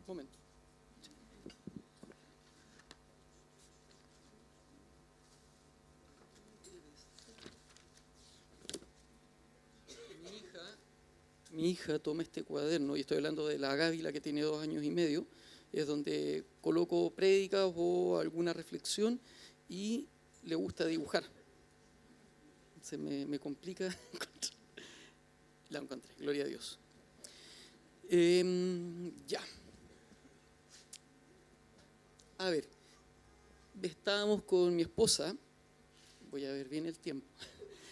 Momento. Mi hija toma este cuaderno, y estoy hablando de la Gaby, la que tiene 2 años y medio, es donde coloco prédicas o alguna reflexión, y le gusta dibujar. Se me complica. La encontré, gloria a Dios. Ya. A ver, estábamos con mi esposa, voy a ver bien el tiempo,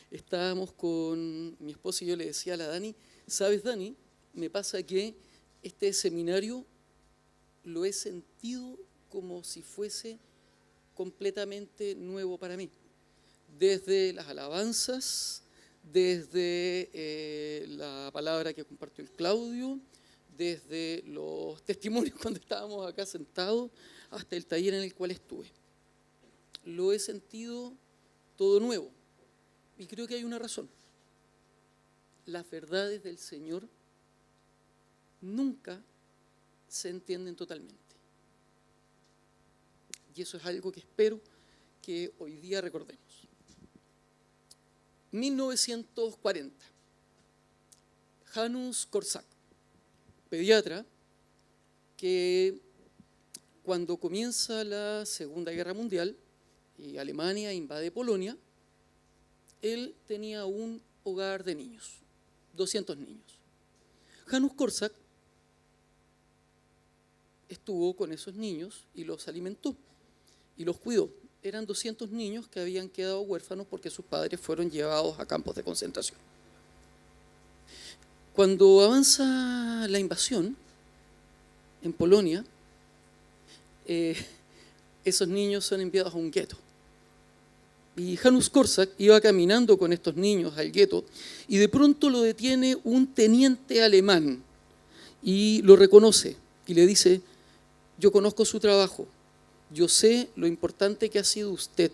estábamos con mi esposa y yo le decía a la Dani, ¿sabes, Dani? Me pasa que este seminario lo he sentido como si fuese completamente nuevo para mí. Desde las alabanzas, desde la palabra que compartió el Claudio, desde los testimonios cuando estábamos acá sentados, hasta el taller en el cual estuve. Lo he sentido todo nuevo. Y creo que hay una razón. Las verdades del Señor nunca se entienden totalmente. Y eso es algo que espero que hoy día recordemos. 1940. Janusz Korczak, pediatra, que cuando comienza la Segunda Guerra Mundial y Alemania invade Polonia, él tenía un hogar de niños, 200 niños. Janusz Korczak estuvo con esos niños y los alimentó y los cuidó. Eran 200 niños que habían quedado huérfanos porque sus padres fueron llevados a campos de concentración. Cuando avanza la invasión en Polonia, esos niños son enviados a un gueto. Y Janusz Korczak iba caminando con estos niños al gueto y de pronto lo detiene un teniente alemán y lo reconoce y le dice, yo conozco su trabajo, yo sé lo importante que ha sido usted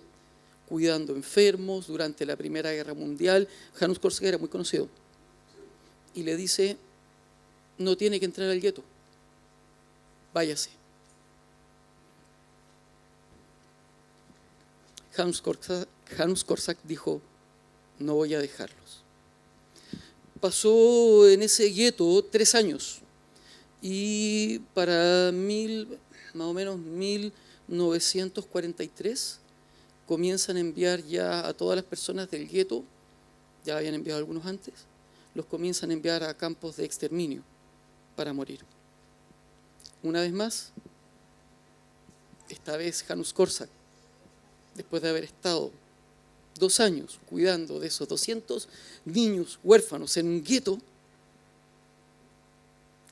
cuidando enfermos durante la Primera Guerra Mundial. Janusz Korczak era muy conocido. Y le dice, no tiene que entrar al gueto, váyase. Janusz Korczak dijo, no voy a dejarlos. Pasó en ese gueto 3 años y para más o menos 1943 comienzan a enviar ya a todas las personas del gueto, ya habían enviado algunos antes, los comienzan a enviar a campos de exterminio para morir. Una vez más, esta vez Janusz Korczak, después de haber estado 2 años cuidando de esos 200 niños huérfanos en un gueto,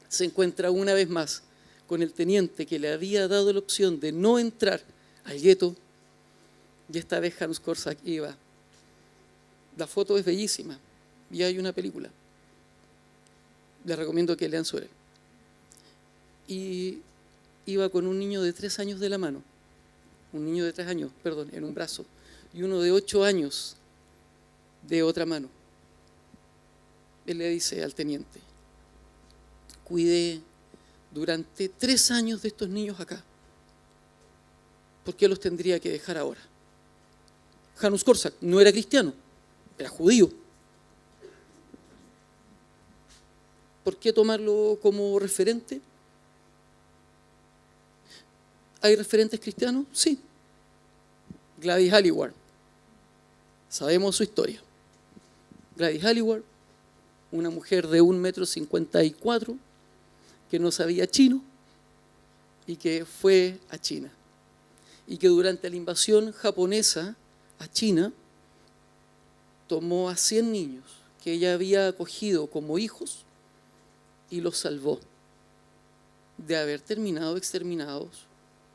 se encuentra una vez más con el teniente que le había dado la opción de no entrar al gueto, y esta vez Janusz Korczak iba. La foto es bellísima y hay una película. Les recomiendo que lean sobre él. Y iba con un niño de 3 años de la mano, un niño de 3 años, perdón, en un brazo, y uno de 8 años de otra mano. Él le dice al teniente, cuidé durante 3 años de estos niños acá. ¿Por qué los tendría que dejar ahora? Janusz Korczak no era cristiano, era judío. ¿Por qué tomarlo como referente? ¿Hay referentes cristianos? Sí. Gladys Aylward. Sabemos su historia. Gladys Aylward, una mujer de 1,54 m que no sabía chino y que fue a China. Y que durante la invasión japonesa a China tomó a 100 niños que ella había acogido como hijos y los salvó de haber terminado exterminados,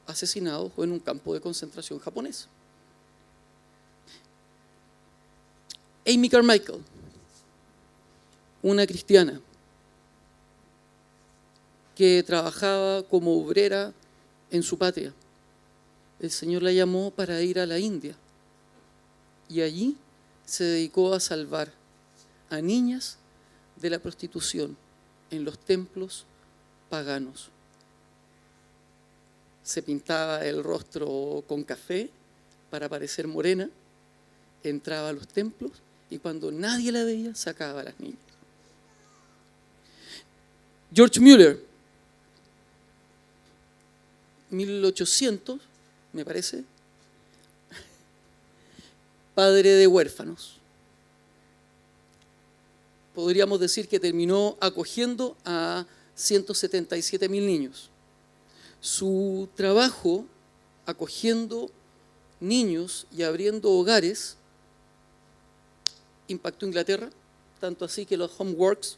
asesinados o en un campo de concentración japonés. Amy Carmichael, una cristiana que trabajaba como obrera en su patria. El Señor la llamó para ir a la India y allí se dedicó a salvar a niñas de la prostitución en los templos paganos. se pintaba el rostro con café para parecer morena, entraba a los templos y cuando nadie la veía, sacaba a las niñas. George Mueller, 1800, me parece, padre de huérfanos. Podríamos decir que terminó acogiendo a 177.000 niños. Su trabajo acogiendo niños y abriendo hogares impactó Inglaterra, tanto así que los homeworks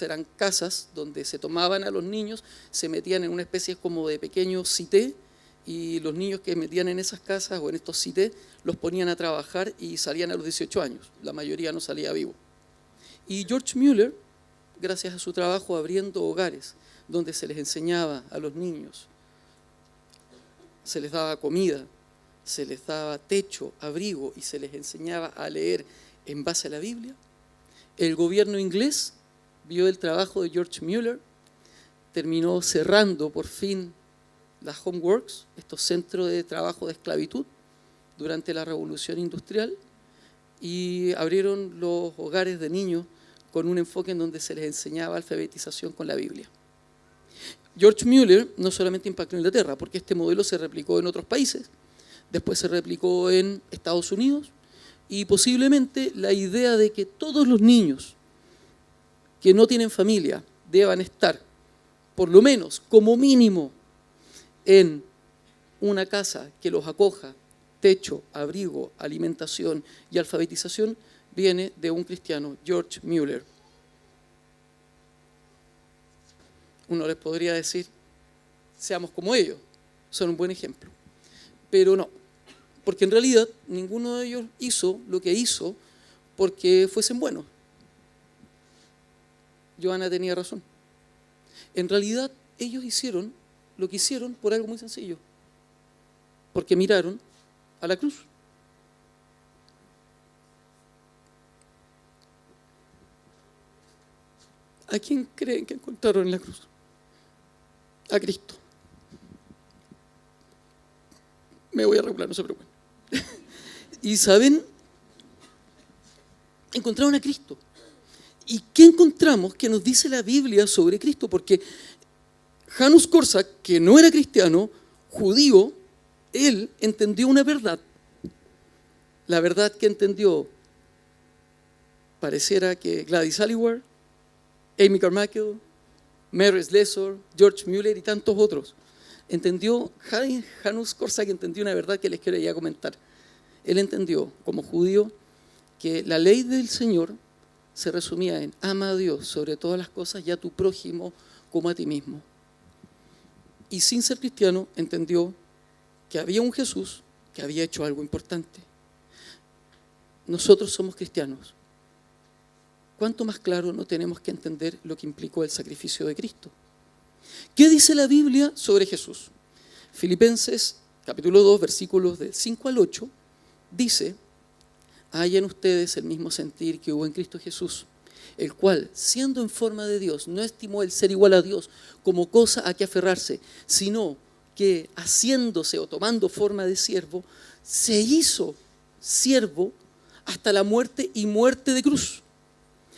eran casas donde se tomaban a los niños, se metían en una especie como de pequeño cité y los niños que metían en esas casas o en estos cités los ponían a trabajar y salían a los 18 años. La mayoría no salía vivo. Y George Mueller, gracias a su trabajo abriendo hogares donde se les enseñaba a los niños, se les daba comida, se les daba techo, abrigo y se les enseñaba a leer en base a la Biblia, el gobierno inglés vio el trabajo de George Mueller, terminó cerrando por fin las homeworks, estos centros de trabajo de esclavitud, durante la Revolución Industrial, y abrieron los hogares de niños con un enfoque en donde se les enseñaba alfabetización con la Biblia. George Mueller no solamente impactó en Inglaterra, porque este modelo se replicó en otros países, después se replicó en Estados Unidos, y posiblemente la idea de que todos los niños que no tienen familia deban estar, por lo menos, como mínimo, en una casa que los acoja, techo, abrigo, alimentación y alfabetización, viene de un cristiano, George Mueller. Uno les podría decir, seamos como ellos, son un buen ejemplo. Pero no, porque en realidad ninguno de ellos hizo lo que hizo porque fuesen buenos. Johanna tenía razón. En realidad ellos hicieron lo que hicieron por algo muy sencillo, porque miraron a la cruz. ¿A quién creen que encontraron en la cruz? A Cristo. Me voy a regular, no se preocupen. Y saben, encontraron a Cristo. ¿Y qué encontramos que nos dice la Biblia sobre Cristo? Porque Janusz Korczak, que no era cristiano, judío, él entendió una verdad. La verdad que entendió pareciera que Gladys Halliwell, Amy Carmichael, Mary Slessor, George Mueller y tantos otros. Janusz Korczak entendió una verdad que les quería comentar. Él entendió, como judío, que la ley del Señor se resumía en ama a Dios sobre todas las cosas y a tu prójimo como a ti mismo. Y sin ser cristiano, entendió que había un Jesús que había hecho algo importante. Nosotros somos cristianos. ¿Cuánto más claro no tenemos que entender lo que implicó el sacrificio de Cristo? ¿Qué dice la Biblia sobre Jesús? Filipenses capítulo 2, versículos del 5 al 8, dice: hay en ustedes el mismo sentir que hubo en Cristo Jesús, el cual, siendo en forma de Dios, no estimó el ser igual a Dios como cosa a que aferrarse, sino que haciéndose o tomando forma de siervo, se hizo siervo hasta la muerte y muerte de cruz.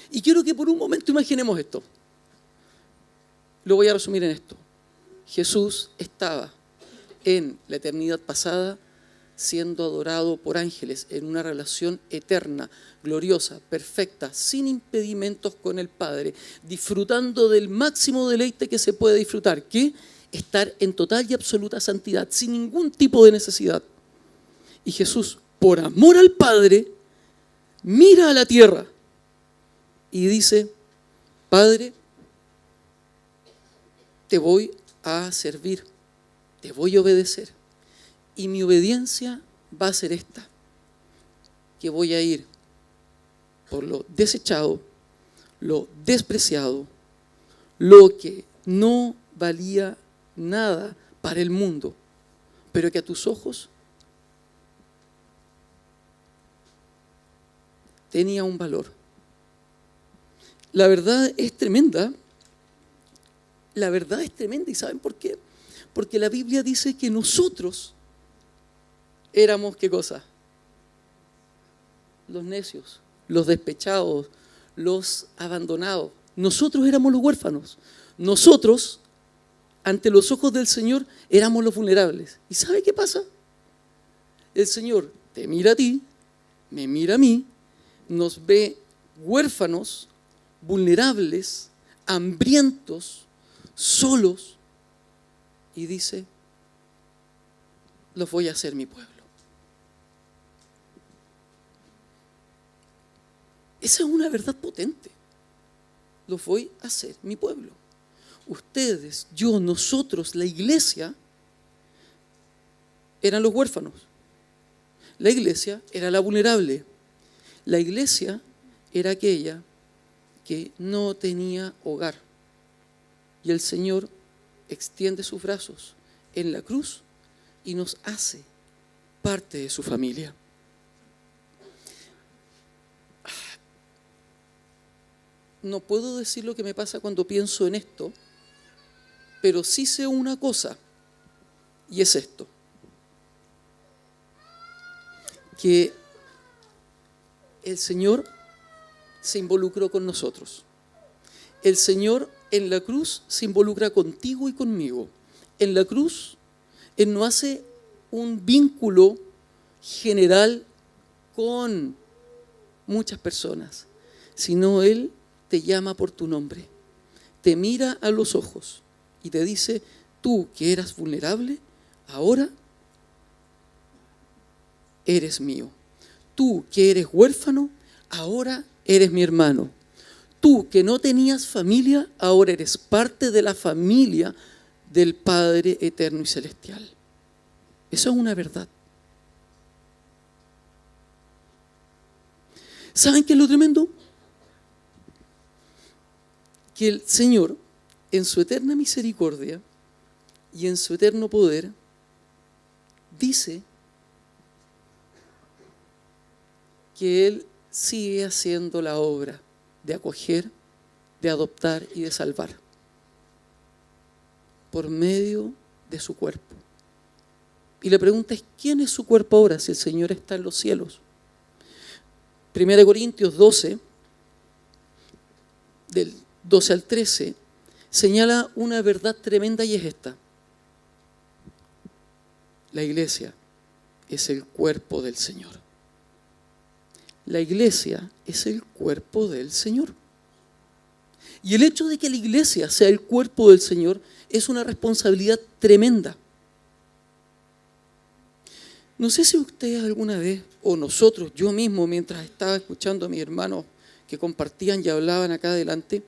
Y quiero que por un momento imaginemos esto. Lo voy a resumir en esto. Jesús estaba en la eternidad pasada siendo adorado por ángeles en una relación eterna, gloriosa, perfecta, sin impedimentos con el Padre, disfrutando del máximo deleite que se puede disfrutar, que estar en total y absoluta santidad, sin ningún tipo de necesidad. Y Jesús, por amor al Padre, mira a la tierra y dice: Padre, te voy a servir, te voy a obedecer. Y mi obediencia va a ser esta, que voy a ir por lo desechado, lo despreciado, lo que no valía nada para el mundo, pero que a tus ojos tenía un valor. La verdad es tremenda. La verdad es tremenda. ¿Y saben por qué? Porque la Biblia dice que nosotros éramos, ¿qué cosa? Los necios, los despechados, los abandonados. Nosotros éramos los huérfanos. Nosotros, ante los ojos del Señor, éramos los vulnerables. ¿Y sabe qué pasa? El Señor te mira a ti, me mira a mí, nos ve huérfanos, vulnerables, hambrientos, solos, y dice, los voy a hacer mi pueblo. Esa es una verdad potente. Los voy a hacer mi pueblo. Ustedes, yo, nosotros, la iglesia, eran los huérfanos. La iglesia era la vulnerable. La iglesia era aquella que no tenía hogar. Y el Señor extiende sus brazos en la cruz y nos hace parte de su familia. No puedo decir lo que me pasa cuando pienso en esto, pero sí sé una cosa, y es esto: que el Señor se involucró con nosotros. El Señor en la cruz se involucra contigo y conmigo. En la cruz, Él no hace un vínculo general con muchas personas, sino Él te llama por tu nombre, te mira a los ojos y te dice, tú que eras vulnerable, ahora eres mío. Tú que eres huérfano, ahora eres mi hermano. Tú que no tenías familia, ahora eres parte de la familia del Padre eterno y celestial. Eso es una verdad. ¿Saben qué es lo tremendo? Que el Señor, en su eterna misericordia y en su eterno poder, dice que Él sigue haciendo la obra de acoger, de adoptar y de salvar por medio de su cuerpo. Y la pregunta es, ¿quién es su cuerpo ahora si el Señor está en los cielos? 1 Corintios 12, del 12 al 13, señala una verdad tremenda y es esta: la iglesia es el cuerpo del Señor. La iglesia es el cuerpo del Señor. Y el hecho de que la iglesia sea el cuerpo del Señor es una responsabilidad tremenda. No sé si ustedes alguna vez, o nosotros, yo mismo, mientras estaba escuchando a mis hermanos que compartían y hablaban acá adelante,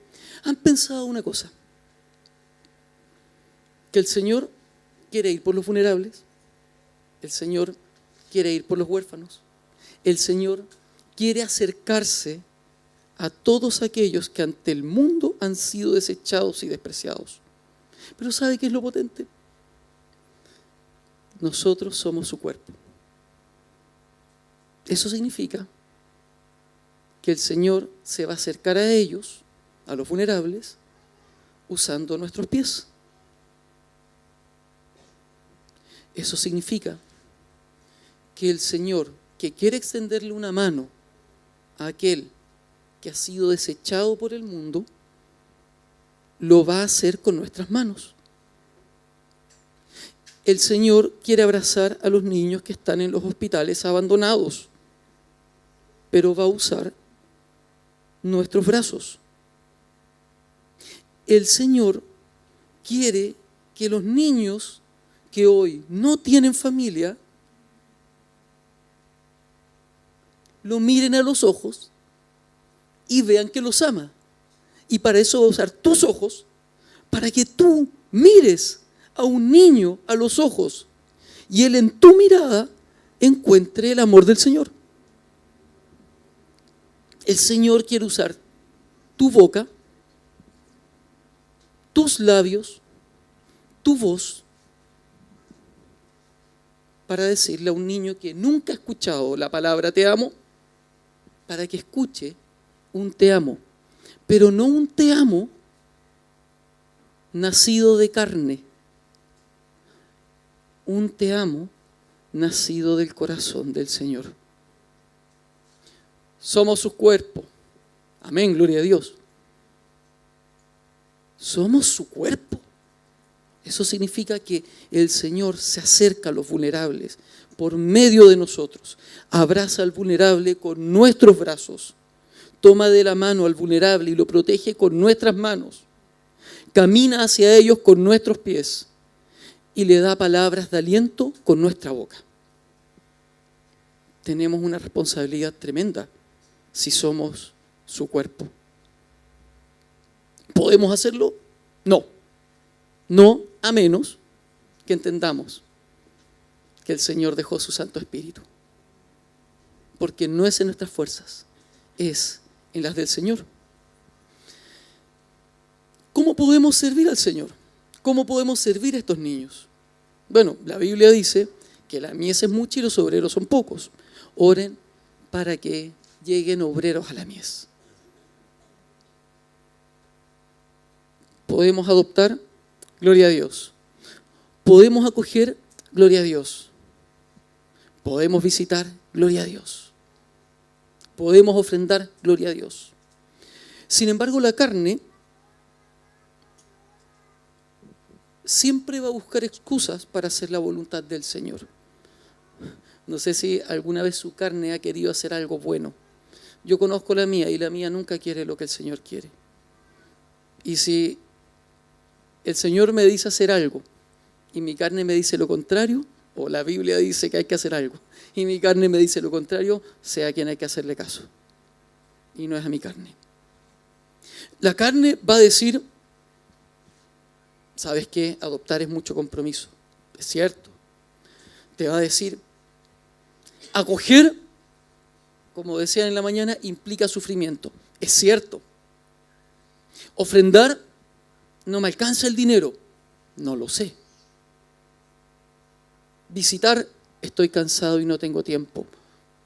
han pensado una cosa: que el Señor quiere ir por los vulnerables, el Señor quiere ir por los huérfanos, el Señor quiere acercarse a todos aquellos que ante el mundo han sido desechados y despreciados. Pero ¿sabe qué es lo potente? Nosotros somos su cuerpo. Eso significa que el Señor se va a acercar a ellos, a los vulnerables, usando nuestros pies. Eso significa que el Señor, que quiere extenderle una mano a aquel que ha sido desechado por el mundo, lo va a hacer con nuestras manos. El Señor quiere abrazar a los niños que están en los hospitales abandonados, pero va a usar nuestros brazos. El Señor quiere que los niños que hoy no tienen familia lo miren a los ojos y vean que los ama. Y para eso va a usar tus ojos, para que tú mires a un niño a los ojos y él en tu mirada encuentre el amor del Señor. El Señor quiere usar tu boca, tus labios, tu voz, para decirle a un niño que nunca ha escuchado la palabra te amo, para que escuche un te amo, pero no un te amo nacido de carne, un te amo nacido del corazón del Señor. Somos su cuerpo. Amén, gloria a Dios. Somos su cuerpo. Eso significa que el Señor se acerca a los vulnerables por medio de nosotros. Abraza al vulnerable con nuestros brazos. Toma de la mano al vulnerable y lo protege con nuestras manos. Camina hacia ellos con nuestros pies y le da palabras de aliento con nuestra boca. Tenemos una responsabilidad tremenda si somos su cuerpo. ¿Podemos hacerlo? No. No, a menos que entendamos que el Señor dejó su Santo Espíritu. Porque no es en nuestras fuerzas, es en las del Señor. ¿Cómo podemos servir al Señor? ¿Cómo podemos servir a estos niños? Bueno, la Biblia dice que la mies es mucha y los obreros son pocos. Oren para que lleguen obreros a la mies. ¿Podemos adoptar? Gloria a Dios. ¿Podemos acoger? Gloria a Dios. ¿Podemos visitar? Gloria a Dios. ¿Podemos ofrendar? Gloria a Dios. Sin embargo, la carne siempre va a buscar excusas para hacer la voluntad del Señor. No sé si alguna vez su carne ha querido hacer algo bueno. Yo conozco la mía y la mía nunca quiere lo que el Señor quiere. Y si el Señor me dice hacer algo y mi carne me dice lo contrario, o la Biblia dice que hay que hacer algo y mi carne me dice lo contrario, sé a quién hay que hacerle caso. Y no es a mi carne. La carne va a decir, ¿sabes qué? Adoptar es mucho compromiso. Es cierto. Te va a decir, acoger, como decía en la mañana, implica sufrimiento. Es cierto. Ofrendar, no me alcanza el dinero. No lo sé. Visitar, estoy cansado y no tengo tiempo.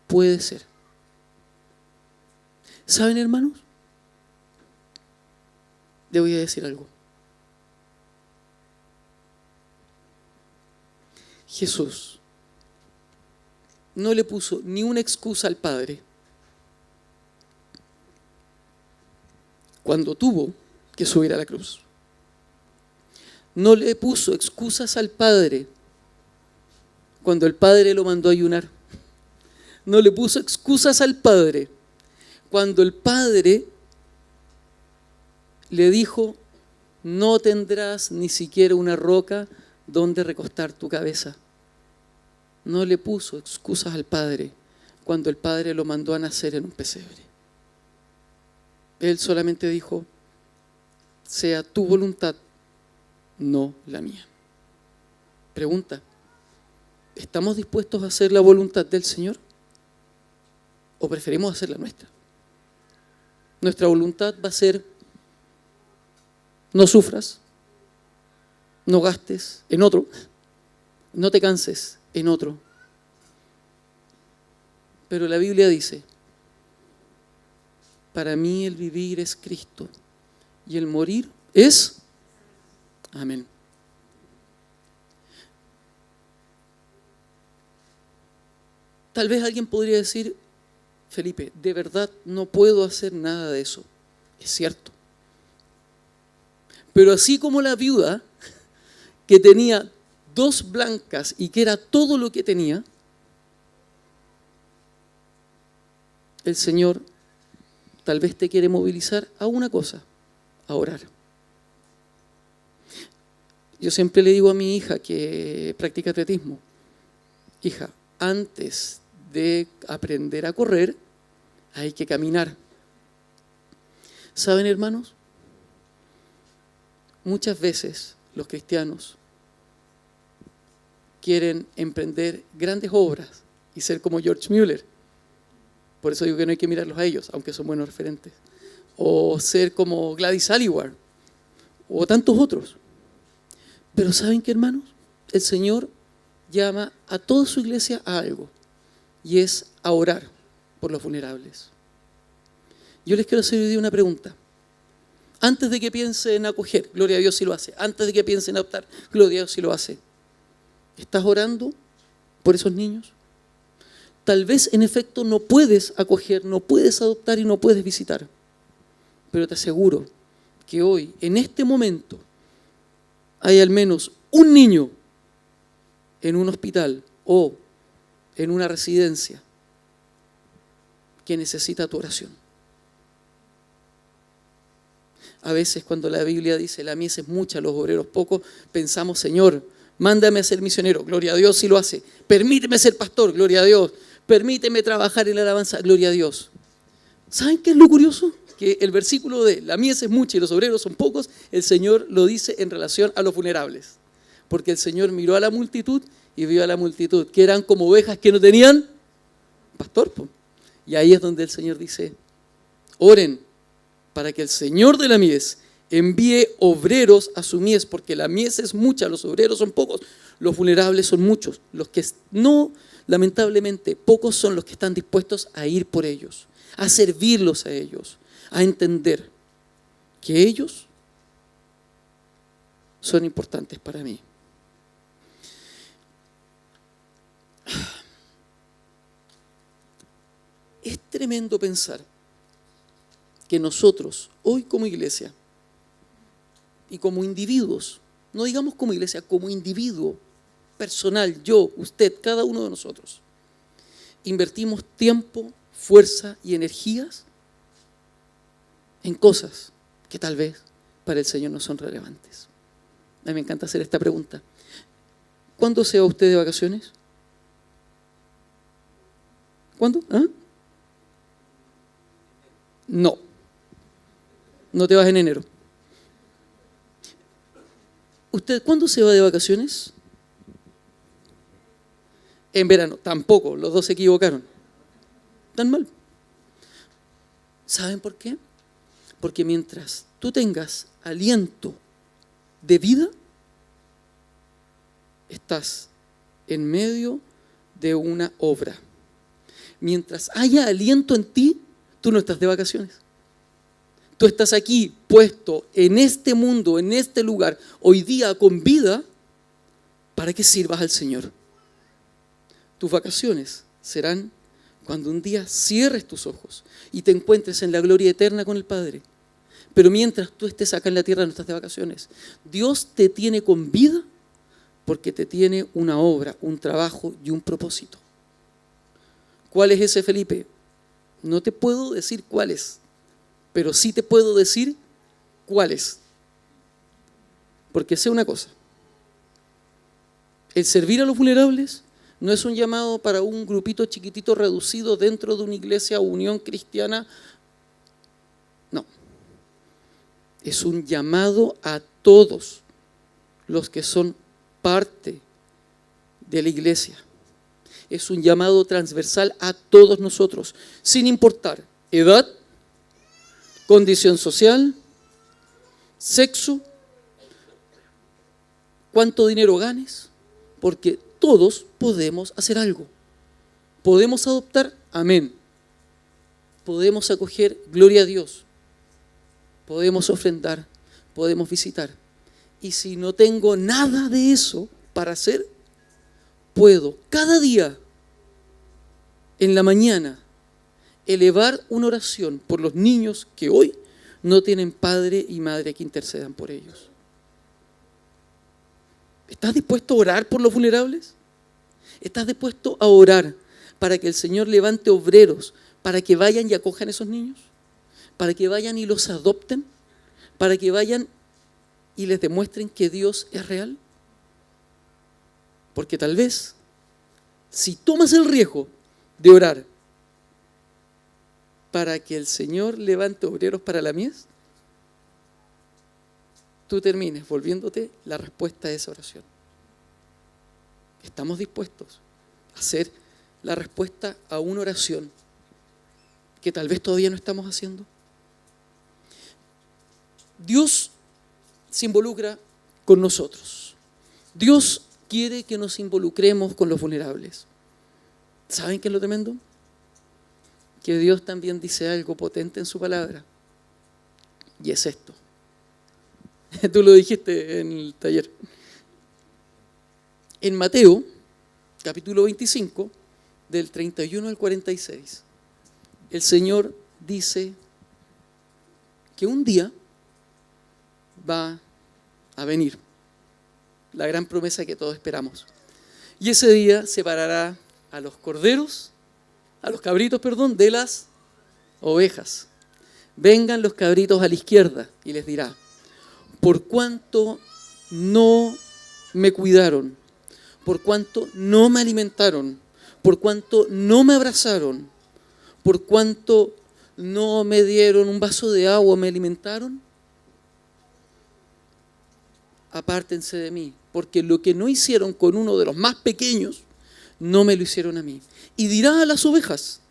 Puede ser. ¿Saben, hermanos? Le voy a decir algo. Jesús no le puso ni una excusa al Padre cuando tuvo que subir a la cruz. No le puso excusas al Padre cuando el Padre lo mandó a ayunar. No le puso excusas al Padre cuando el Padre le dijo, no tendrás ni siquiera una roca donde recostar tu cabeza. No le puso excusas al Padre cuando el Padre lo mandó a nacer en un pesebre. Él solamente dijo, sea tu voluntad, no la mía. Pregunta, ¿estamos dispuestos a hacer la voluntad del Señor? ¿O preferimos hacer la nuestra? Nuestra voluntad va a ser, no sufras, no gastes en otro, no te canses en otro. Pero la Biblia dice, para mí el vivir es Cristo y el morir es amén. Tal vez alguien podría decir, Felipe, de verdad no puedo hacer nada de eso. Es cierto. Pero así como la viuda que tenía 2 blancas y que era todo lo que tenía, el Señor tal vez te quiere movilizar a una cosa, a orar. Yo siempre le digo a mi hija que practica atletismo, hija, antes de aprender a correr, hay que caminar. ¿Saben, hermanos? Muchas veces los cristianos quieren emprender grandes obras y ser como George Mueller. Por eso digo que no hay que mirarlos a ellos, aunque son buenos referentes. O ser como Gladys Aylward, o tantos otros. Pero ¿saben qué, hermanos? El Señor llama a toda su iglesia a algo, y es a orar por los vulnerables. Yo les quiero hacer hoy día una pregunta. Antes de que piensen en acoger, gloria a Dios si lo hace. Antes de que piensen en adoptar, gloria a Dios si lo hace. ¿Estás orando por esos niños? Tal vez en efecto no puedes acoger, no puedes adoptar y no puedes visitar. Pero te aseguro que hoy, en este momento, hay al menos un niño en un hospital o en una residencia que necesita tu oración. A veces cuando la Biblia dice la mies es mucha, los obreros pocos, pensamos, Señor, mándame a ser misionero, gloria a Dios si lo hace. Permíteme ser pastor, gloria a Dios. Permíteme trabajar en la alabanza, gloria a Dios. ¿Saben qué es lo curioso? Que el versículo de la mies es mucha y los obreros son pocos, el Señor lo dice en relación a los vulnerables. Porque el Señor miró a la multitud y vio a la multitud, que eran como ovejas que no tenían pastor. Y ahí es donde el Señor dice, oren para que el Señor de la mies envíe obreros a su mies, porque la mies es mucha, los obreros son pocos, los vulnerables son muchos. Los que no, lamentablemente, pocos son los que están dispuestos a ir por ellos, a servirlos a ellos, a entender que ellos son importantes para mí. Es tremendo pensar que nosotros, hoy como iglesia, y como individuos, no digamos como iglesia, como individuo personal, yo, usted, cada uno de nosotros, invertimos tiempo, fuerza y energías en cosas que tal vez para el Señor no son relevantes. A mí me encanta hacer esta pregunta. ¿Cuándo se va usted de vacaciones? ¿Cuándo? ¿Ah? No. No te vas en enero. ¿Usted cuándo se va de vacaciones? En verano. Tampoco, los dos se equivocaron. Tan mal. ¿Saben por qué? Porque mientras tú tengas aliento de vida, estás en medio de una obra. Mientras haya aliento en ti, tú no estás de vacaciones. Tú estás aquí puesto en este mundo, en este lugar, hoy día con vida, para que sirvas al Señor. Tus vacaciones serán cuando un día cierres tus ojos y te encuentres en la gloria eterna con el Padre. Pero mientras tú estés acá en la tierra no estás de vacaciones. Dios te tiene con vida porque te tiene una obra, un trabajo y un propósito. ¿Cuál es ese, Felipe? No te puedo decir cuál es, pero sí te puedo decir cuál es. Porque sé una cosa, el servir a los vulnerables no es un llamado para un grupito chiquitito reducido dentro de una iglesia o unión cristiana. No, es un llamado a todos los que son parte de la iglesia. Es un llamado transversal a todos nosotros, sin importar edad, condición social, sexo, cuánto dinero ganes, porque todos podemos hacer algo. Podemos adoptar, amén. Podemos acoger, gloria a Dios. Podemos ofrendar, podemos visitar. Y si no tengo nada de eso para hacer, puedo cada día, en la mañana, elevar una oración por los niños que hoy no tienen padre y madre que intercedan por ellos. ¿Estás dispuesto a orar por los vulnerables? ¿Estás dispuesto a orar para que el Señor levante obreros, para que vayan y acojan a esos niños? ¿Para que vayan y los adopten? ¿Para que vayan y les demuestren que Dios es real? Porque tal vez, si tomas el riesgo de orar para que el Señor levante obreros para la mies, tú termines volviéndote la respuesta a esa oración. ¿Estamos dispuestos a hacer la respuesta a una oración que tal vez todavía no estamos haciendo? Dios se involucra con nosotros. Dios quiere que nos involucremos con los vulnerables. ¿Saben qué es lo tremendo? Que Dios también dice algo potente en su palabra. Y es esto. Tú lo dijiste en el taller. En Mateo, capítulo 25, del 31 al 46, el Señor dice que un día va a venir la gran promesa que todos esperamos. Y ese día separará a los corderos, a los cabritos, perdón, de las ovejas. Vengan los cabritos a la izquierda y les dirá: por cuanto no me cuidaron, por cuanto no me alimentaron, por cuanto no me abrazaron, por cuanto no me dieron un vaso de agua, me alimentaron, apártense de mí, porque lo que no hicieron con uno de los más pequeños, no me lo hicieron a mí. Y dirá a las ovejas: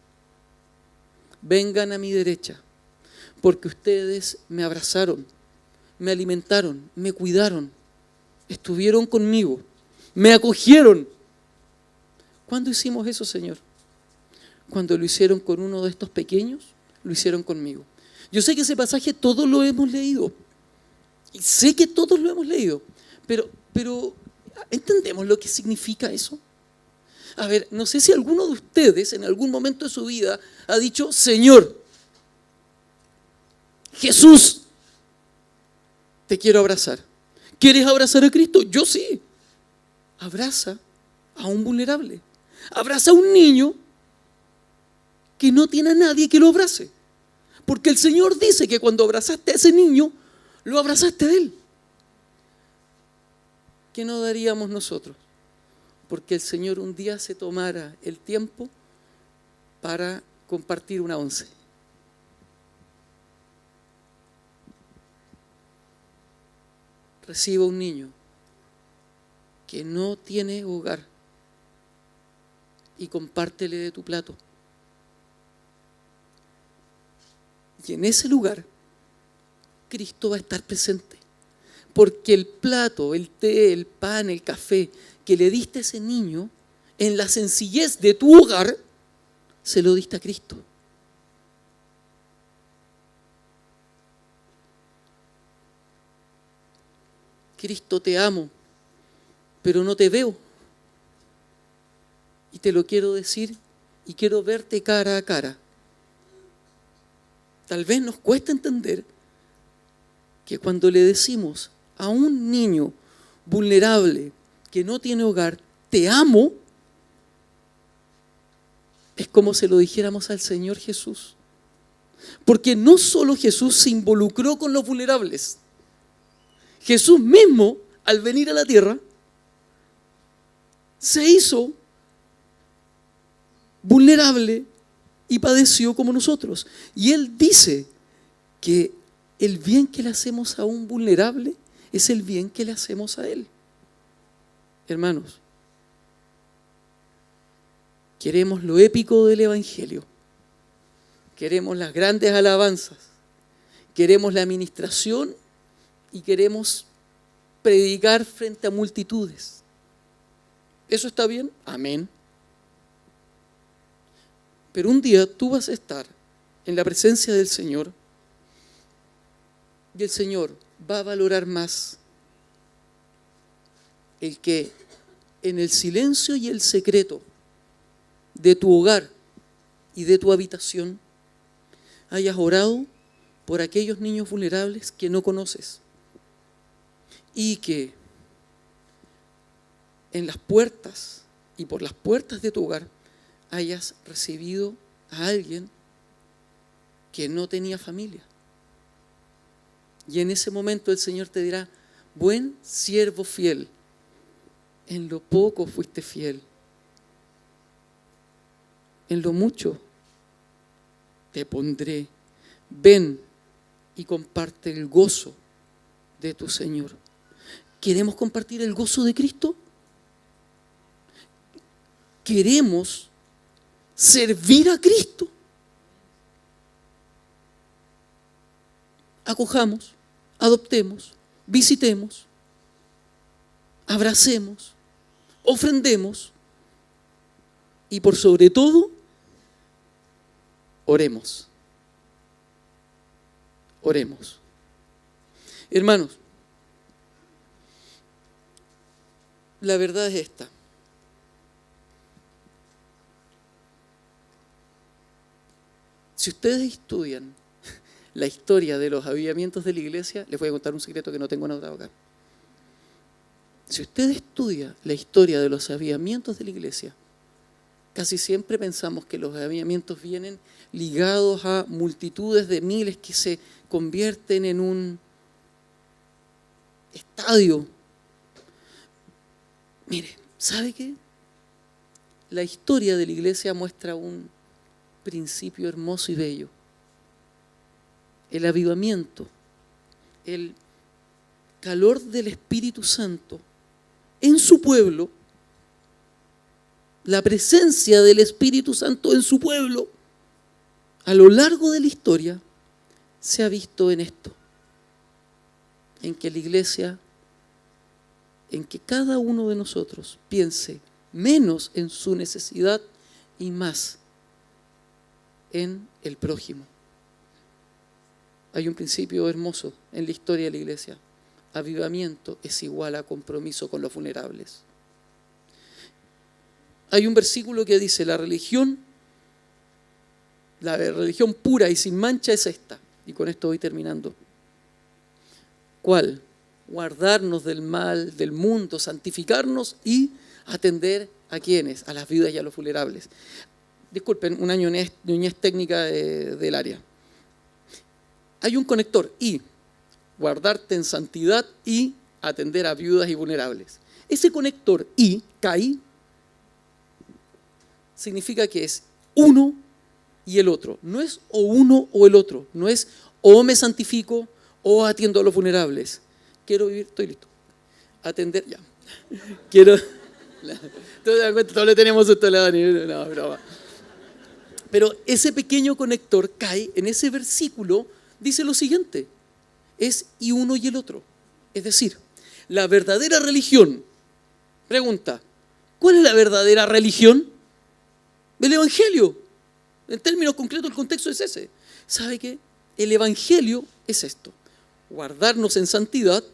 vengan a mi derecha, porque ustedes me abrazaron, me alimentaron, me cuidaron, estuvieron conmigo, me acogieron. ¿Cuándo hicimos eso, Señor? Cuando lo hicieron con uno de estos pequeños, lo hicieron conmigo. Yo sé que ese pasaje todos lo hemos leído, y sé que todos lo hemos leído, pero ¿entendemos lo que significa eso? A ver, no sé si alguno de ustedes en algún momento de su vida ha dicho: Señor, Jesús, te quiero abrazar. ¿Quieres abrazar a Cristo? Yo sí. Abraza a un vulnerable. Abraza a un niño que no tiene a nadie que lo abrace. Porque el Señor dice que cuando abrazaste a ese niño, lo abrazaste a Él. ¿Qué no daríamos nosotros? Porque el Señor un día se tomara el tiempo para compartir una once. Reciba un niño que no tiene hogar y compártele de tu plato. Y en ese lugar, Cristo va a estar presente. Porque el plato, el té, el pan, el café que le diste a ese niño, en la sencillez de tu hogar, se lo diste a Cristo. Cristo, te amo, pero no te veo. Y te lo quiero decir y quiero verte cara a cara. Tal vez nos cuesta entender que cuando le decimos a un niño vulnerable que no tiene hogar, te amo, es como si lo dijéramos al Señor Jesús. Porque no solo Jesús se involucró con los vulnerables, Jesús mismo, al venir a la tierra, se hizo vulnerable y padeció como nosotros. Y Él dice que el bien que le hacemos a un vulnerable es el bien que le hacemos a Él. Hermanos, queremos lo épico del Evangelio, queremos las grandes alabanzas, queremos la administración y queremos predicar frente a multitudes. ¿Eso está bien? Amén. Pero un día tú vas a estar en la presencia del Señor y el Señor va a valorar más el que en el silencio y el secreto de tu hogar y de tu habitación hayas orado por aquellos niños vulnerables que no conoces y que en las puertas y por las puertas de tu hogar hayas recibido a alguien que no tenía familia. Y en ese momento el Señor te dirá: buen siervo fiel, en lo poco fuiste fiel, en lo mucho te pondré. Ven y comparte el gozo de tu Señor. ¿Queremos compartir el gozo de Cristo? ¿Queremos servir a Cristo? Acojamos, adoptemos, visitemos, abracemos, ofrendemos y por sobre todo, oremos. Oremos. Hermanos, la verdad es esta. Si ustedes estudian la historia de los avivamientos de la iglesia, les voy a contar un secreto que no tengo anotado acá. Si usted estudia la historia de los avivamientos de la iglesia, casi siempre pensamos que los avivamientos vienen ligados a multitudes de miles que se convierten en un estadio. Mire, ¿sabe qué? La historia de la iglesia muestra un principio hermoso y bello. El avivamiento, el calor del Espíritu Santo en su pueblo, la presencia del Espíritu Santo en su pueblo, a lo largo de la historia, se ha visto en esto, en que la iglesia, en que cada uno de nosotros piense menos en su necesidad y más en el prójimo. Hay un principio hermoso en la historia de la iglesia. Avivamiento es igual a compromiso con los vulnerables. Hay un versículo que dice, la religión pura y sin mancha es esta. Y con esto voy terminando. ¿Cuál? Guardarnos del mal, del mundo, santificarnos y atender a quienes, a las viudas y a los vulnerables. Disculpen, una ñoñez técnica del área. Hay un conector y guardarte en santidad y atender a viudas y vulnerables. Ese conector y, CAI, significa que es uno y el otro. No es o uno o el otro. No es o me santifico o atiendo a los vulnerables. Quiero vivir, estoy listo. Atender, ya. Quiero. ¿Te das cuenta? Todos le tenemos esto a la Dani. No, broma. Pero ese pequeño conector CAI, en ese versículo, dice lo siguiente. Es y uno y el otro. Es decir, la verdadera religión. Pregunta, ¿cuál es la verdadera religión? El Evangelio. En términos concretos, el contexto es ese. ¿Sabe qué? El Evangelio es esto. Guardarnos en santidad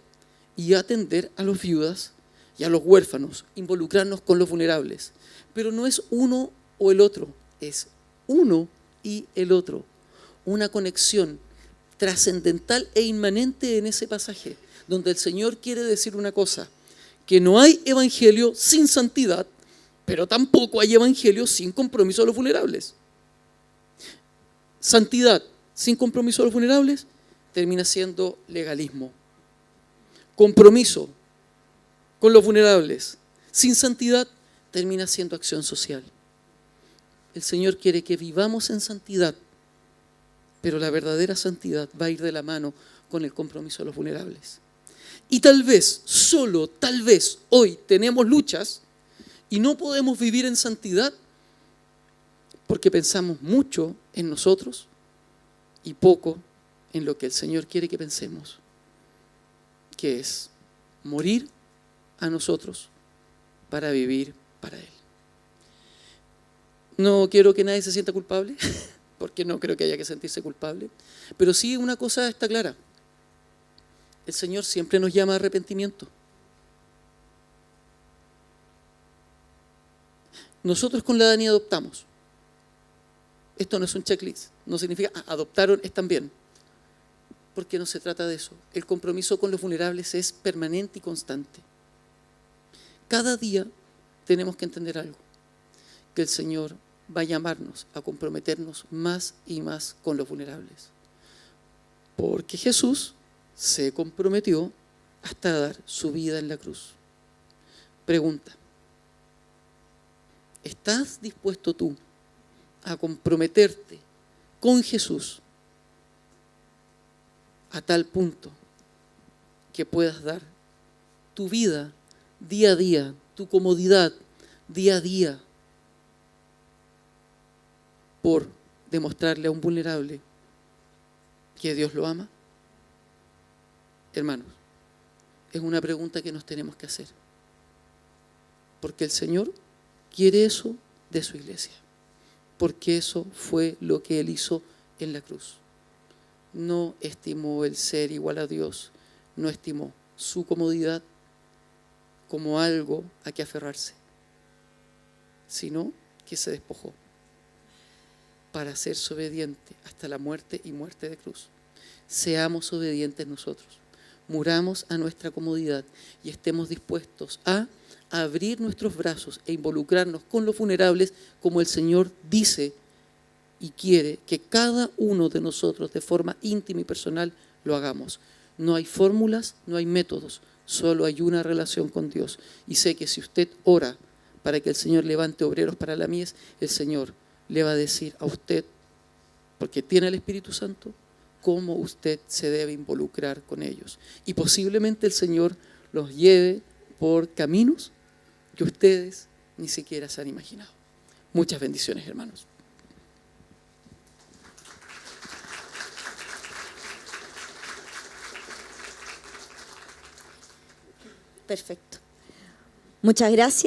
y atender a los viudas y a los huérfanos. Involucrarnos con los vulnerables. Pero no es uno o el otro. Es uno y el otro. Una conexión trascendental e inmanente en ese pasaje, donde el Señor quiere decir una cosa, que no hay evangelio sin santidad, pero tampoco hay evangelio sin compromiso a los vulnerables. Santidad sin compromiso a los vulnerables termina siendo legalismo. Compromiso con los vulnerables sin santidad termina siendo acción social. El Señor quiere que vivamos en santidad, pero la verdadera santidad va a ir de la mano con el compromiso de los vulnerables. Y tal vez, solo tal vez, hoy tenemos luchas y no podemos vivir en santidad porque pensamos mucho en nosotros y poco en lo que el Señor quiere que pensemos, que es morir a nosotros para vivir para Él. No quiero que nadie se sienta culpable, porque no creo que haya que sentirse culpable, pero sí una cosa está clara. El Señor siempre nos llama a arrepentimiento. Nosotros con la Dani adoptamos. Esto no es un checklist, no significa adoptaron, están bien, porque no se trata de eso. El compromiso con los vulnerables es permanente y constante. Cada día tenemos que entender algo, que el Señor va a llamarnos a comprometernos más y más con los vulnerables. Porque Jesús se comprometió hasta dar su vida en la cruz. Pregunta, ¿estás dispuesto tú a comprometerte con Jesús a tal punto que puedas dar tu vida día a día, tu comodidad día a día, por demostrarle a un vulnerable que Dios lo ama? Hermanos, es una pregunta que nos tenemos que hacer, porque el Señor quiere eso de su iglesia, porque eso fue lo que Él hizo en la cruz. No estimó el ser igual a Dios, no estimó su comodidad como algo a que aferrarse, sino que se despojó para hacerse obediente hasta la muerte y muerte de cruz. Seamos obedientes nosotros, muramos a nuestra comodidad y estemos dispuestos a abrir nuestros brazos e involucrarnos con los vulnerables como el Señor dice y quiere que cada uno de nosotros de forma íntima y personal lo hagamos. No hay fórmulas, no hay métodos, solo hay una relación con Dios. Y sé que si usted ora para que el Señor levante obreros para la mies, el Señor le va a decir a usted, porque tiene el Espíritu Santo, cómo usted se debe involucrar con ellos. Y posiblemente el Señor los lleve por caminos que ustedes ni siquiera se han imaginado. Muchas bendiciones, hermanos. Perfecto. Muchas gracias.